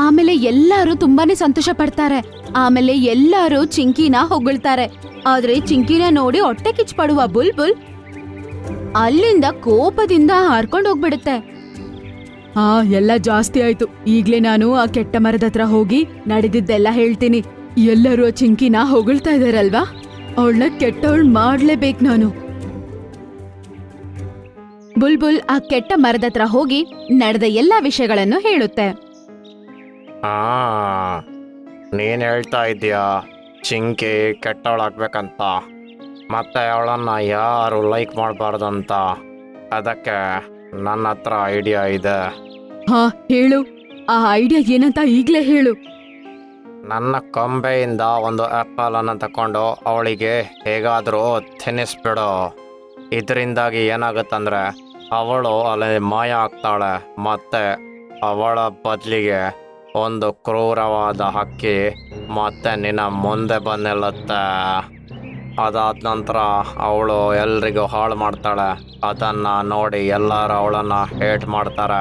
ಆಮೇಲೆ ಎಲ್ಲರೂ ತುಂಬಾನೇ ಸಂತೋಷ ಪಡ್ತಾರೆ. ಆಮೇಲೆ ಎಲ್ಲರೂ ಚಿಂಕಿನ ಹೊಗಳ್ತಾರೆ. ಆದ್ರೆ ಚಿಂಕಿನ ನೋಡಿ ಹೊಟ್ಟೆ ಕಿಚ್ಚು ಪಡುವ ಬುಲ್ಬುಲ್ ಅಲ್ಲಿಂದ ಕೋಪದಿಂದ ಹಾರ್ಕೊಂಡು ಹೋಗ್ಬಿಡುತ್ತೆ. ಎಲ್ಲ ಜಾಸ್ತಿ ಆಯ್ತು. ಈಗ್ಲೇ ನಾನು ಆ ಕೆಟ್ಟ ಮರದ ಹತ್ರ ಹೋಗಿ ನಡೆದಿದ್ದೆಲ್ಲ ಹೇಳ್ತೀನಿ. ಎಲ್ಲರೂ ಆ ಚಿಂಕಿನ ಹೊಗಳ್ತಾ ಇದಾರಲ್ವಾ, ಅವಳನ್ನ ಕೆಟ್ಟವಳು ಮಾಡ್ಲೇಬೇಕು ನಾನು. ಬುಲ್ಬುಲ್ ಆ ಕೆಟ್ಟ ಮರದ ಹತ್ರ ಹೋಗಿ ನಡೆದ ಎಲ್ಲಾ ವಿಷಯಗಳನ್ನು ಹೇಳುತ್ತೆ. ನೀನ್ ಹೇಳ್ತಾ ಇದ್ದೀಯಾ ಚಿಂಕಿ ಕೆಟ್ಟವಳಾಗ್ಬೇಕಂತ, ಮತ್ತೆ ಅವಳನ್ನ ಯಾರು ಲೈಕ್ ಮಾಡಬಾರ್ದಂತ. ಅದಕ್ಕೆ ನನ್ನ ಹತ್ರ ಐಡಿಯಾ ಇದೆ. ಹೇಳು, ಆ ಐಡಿಯಾ ಏನಂತ ಈಗ್ಲೇ ಹೇಳು. ನನ್ನ ಕೊಂಬೆಯಿಂದ ಒಂದು ಆ್ಯಪಲ್ ಅನ್ನು ತಕೊಂಡು ಅವಳಿಗೆ ಹೇಗಾದರೂ ತಿನ್ನಿಸ್ಬಿಡು. ಇದರಿಂದಾಗಿ ಏನಾಗುತ್ತಂದ್ರೆ ಅವಳು ಅಲ್ಲಿ ಮಾಯ ಆಗ್ತಾಳೆ, ಮತ್ತೆ ಅವಳ ಬದಲಿಗೆ ಒಂದು ಕ್ರೂರವಾದ ಹಕ್ಕಿ ಮತ್ತೆ ನಿನ್ನ ಮುಂದೆ ಬಂದು ನಿಲ್ಲುತ್ತೆ. ಅದಾದ ನಂತರ ಅವಳು ಎಲ್ರಿಗೂ ಹಾಳು ಮಾಡ್ತಾಳೆ. ಅದನ್ನು ನೋಡಿ ಎಲ್ಲರೂ ಅವಳನ್ನು ಹೇಟ್ ಮಾಡ್ತಾರೆ.